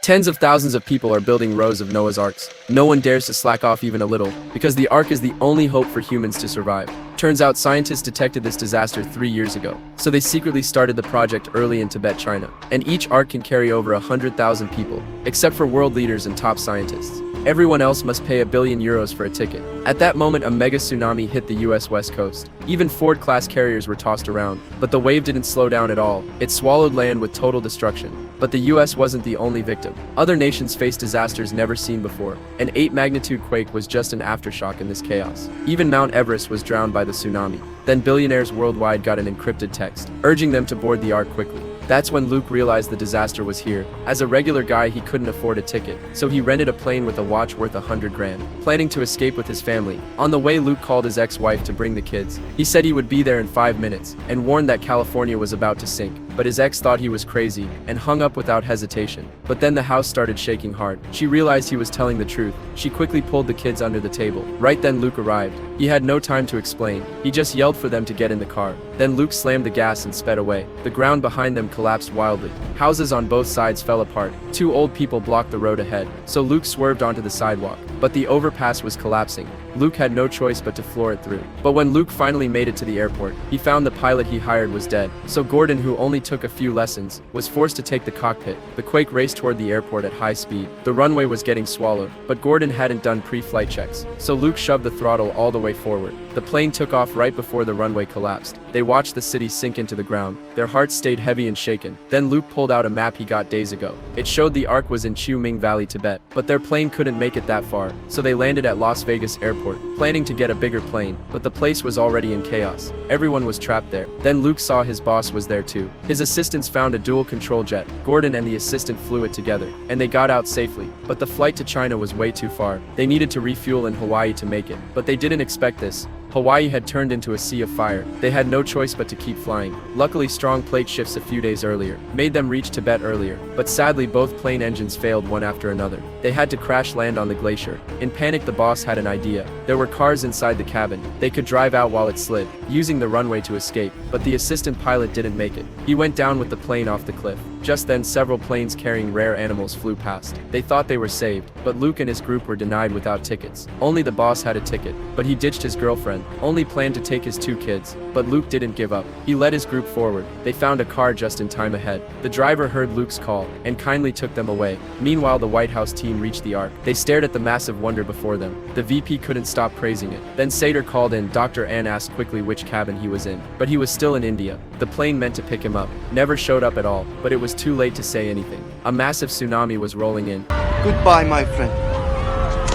Tens of thousands of people are building rows of Noah's Arks. No one dares to slack off even a little, because the Ark is the only hope for humans to survive. Turns out scientists detected this disaster 3 years ago, so they secretly started the project early in Tibet, China. And each Ark can carry over 100,000 people, except for world leaders and top scientists. Everyone else must pay €1 billion for a ticket. At that moment, a mega tsunami hit the US West Coast. Even Ford-class carriers were tossed around, but the wave didn't slow down at all. It swallowed land with total destruction. But the US wasn't the only victim. Other nations faced disasters never seen before. An 8-magnitude quake was just an aftershock in this chaos. Even Mount Everest was drowned by the tsunami. Then billionaires worldwide got an encrypted text, urging them to board the Ark quickly. That's when Luke realized the disaster was here. As a regular guy, he couldn't afford a ticket, so he rented a plane with a watch worth 100 grand, planning to escape with his family. On the way, Luke called his ex-wife to bring the kids. He said he would be there in 5 minutes, and warned that California was about to sink. But his ex thought he was crazy, and hung up without hesitation. But then the house started shaking hard. She realized he was telling the truth. She quickly pulled the kids under the table. Right then Luke arrived. He had no time to explain. He just yelled for them to get in the car. Then Luke slammed the gas and sped away. The ground behind them collapsed wildly. Houses on both sides fell apart. 2 old people blocked the road ahead, so Luke swerved onto the sidewalk. But the overpass was collapsing. Luke had no choice but to floor it through. But when Luke finally made it to the airport, he found the pilot he hired was dead. So Gordon, who only took a few lessons, was forced to take the cockpit. The quake raced toward the airport at high speed. The runway was getting swallowed, but Gordon hadn't done pre-flight checks. So Luke shoved the throttle all the way forward. The plane took off right before the runway collapsed. They watched the city sink into the ground. Their hearts stayed heavy and shaken. Then Luke pulled out a map he got days ago. It showed the Ark was in Chiu-Ming Valley, Tibet. But their plane couldn't make it that far, so they landed at Las Vegas Airport, planning to get a bigger plane. But the place was already in chaos. Everyone was trapped there. Then Luke saw his boss was there too. His assistants found a dual control jet. Gordon and the assistant flew it together, and they got out safely. But the flight to China was way too far. They needed to refuel in Hawaii to make it. But they didn't expect this. Hawaii had turned into a sea of fire. They had no choice but to keep flying. Luckily, strong plate shifts a few days earlier made them reach Tibet earlier. But sadly, both plane engines failed one after another. They had to crash land on the glacier. In panic, the boss had an idea. There were cars inside the cabin. They could drive out while it slid, using the runway to escape. But the assistant pilot didn't make it. He went down with the plane off the cliff. Just then, several planes carrying rare animals flew past. They thought they were saved, but Luke and his group were denied without tickets. Only the boss had a ticket, but he ditched his girlfriend. Only planned to take his 2 kids. But Luke didn't give up. He led his group forward. They found a car just in time ahead. The driver heard Luke's call, and kindly took them away. Meanwhile, the White House team reached the Ark. They stared at the massive wonder before them. The VP couldn't stop praising it. Then Sater called in. Dr. Ann asked quickly which cabin he was in. But he was still in India. The plane meant to pick him up never showed up at all, but it was too late to say anything. A massive tsunami was rolling in. Goodbye, my friend.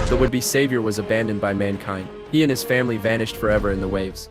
The would-be savior was abandoned by mankind. He and his family vanished forever in the waves.